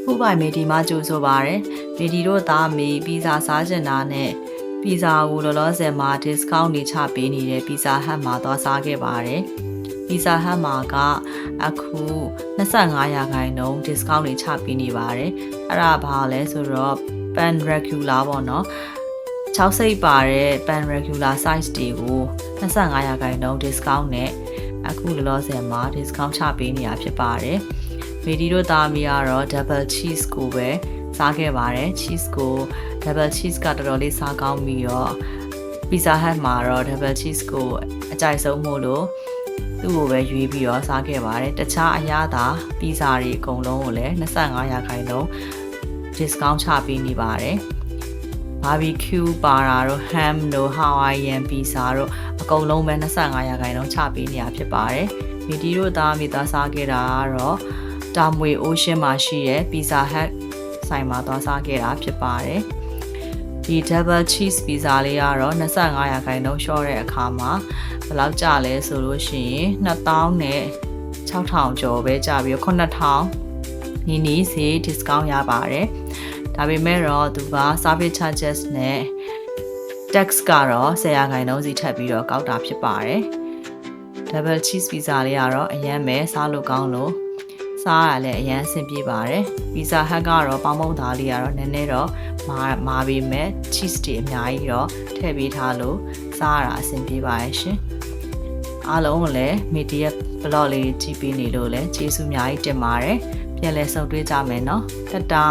ခုပိုင်မီဒီမှာကြိုဆိုပါရယ်မီဒီတို့သားမီပီဇာစားကျင်တာနဲ့ပီဇာကိုလောလောဆယ်မှာ discount နေချပေးနေတဲ့ပီဇာဟတ်မှာသွားစားခဲ့ပါတယ်ပီဇာဟတ်မှာကအခု25ရာခိုင်နှုန်း discount နေချပေးနေပါတယ်အဲ့ဒါဘာလဲဆိုတော့ pan regular ပေါ့နော်6စိတ်ပါတဲ့ pan regular size တွေကို25ရာခိုင်နှုန်း discount နဲ့အခုလောလောဆယ်မှာ discount ချပေးနေတာဖြစ်ပါတယ်မီဒီတို့သားမီကတော့ double cheese ကိုပဲစားခဲ့ပါတယ် cheese ကို double cheese ကတော်တော်လေးစားကောင်းပြီးတော့ pizza hut မှာတော့ double cheese ကိုအကြိုက်ဆုံးမို့လို့သူ့ကိုပဲရွေးပြီးတော့စားခဲ့ပါတယ်တခြားအရသာ pizza တွေအကုန်လုံးကိုလည်း25ရာခိုင်နှုန်း discount ချပေးနေပါတယ် barbecue ပါတာတို့ ham တို့ Hawaiian pizza တို့အကုန်လုံးပဲ25ရာခိုင်နှုန်းချပေးနေတာဖြစ်ပါတယ်မီဒီတို့သားမိသားစားခဲ့တာကတော့တာမွေ ocean မှာရှိတဲ့ pizza hut ဆိုင်မှာသွားစားခဲ့တာဖြစ်ပါတယ်ဒီ double cheese pizza လေးကတော့25ရာခိုင်နှုန်းလျှော့တဲ့အခါမှာဘယ်လောက်ကျလဲဆိုလို့ရှိရင်2000နဲ့6000ကျော်ပဲကျပြီး9000နီးစီ discount ရပါတယ်ဒါပေမဲ့တော့သူက service charges နဲ့ tax ကတော့10ရာခိုင်နှုန်းစီထပ်ပြီးတော့ကောက်တာဖြစ်ပါတယ် double cheese pizza လေးကတော့အရင်ပဲစားလို့ကောင်းလို့စားရလည်းအရင်အဆင်ပြေပါတယ် pizza hut ကတော့ပေါင်းပေါင်းသားလေးကတော့နည်းနည်းတော့မာပေမဲ့ cheese တွေအများကြီးတော့ထည့်ပေးထားလို့စားရတာအဆင်ပြေပါရဲ့ရှင်အားလုံးကိုလည်း media blog လေးကြည့်ပေးနေလို့လည်းကျေးဇူးအများကြီးတင်ပါတယ်ပြန်လည်ဆုံတွေ့ကြမယ်နော်တတာ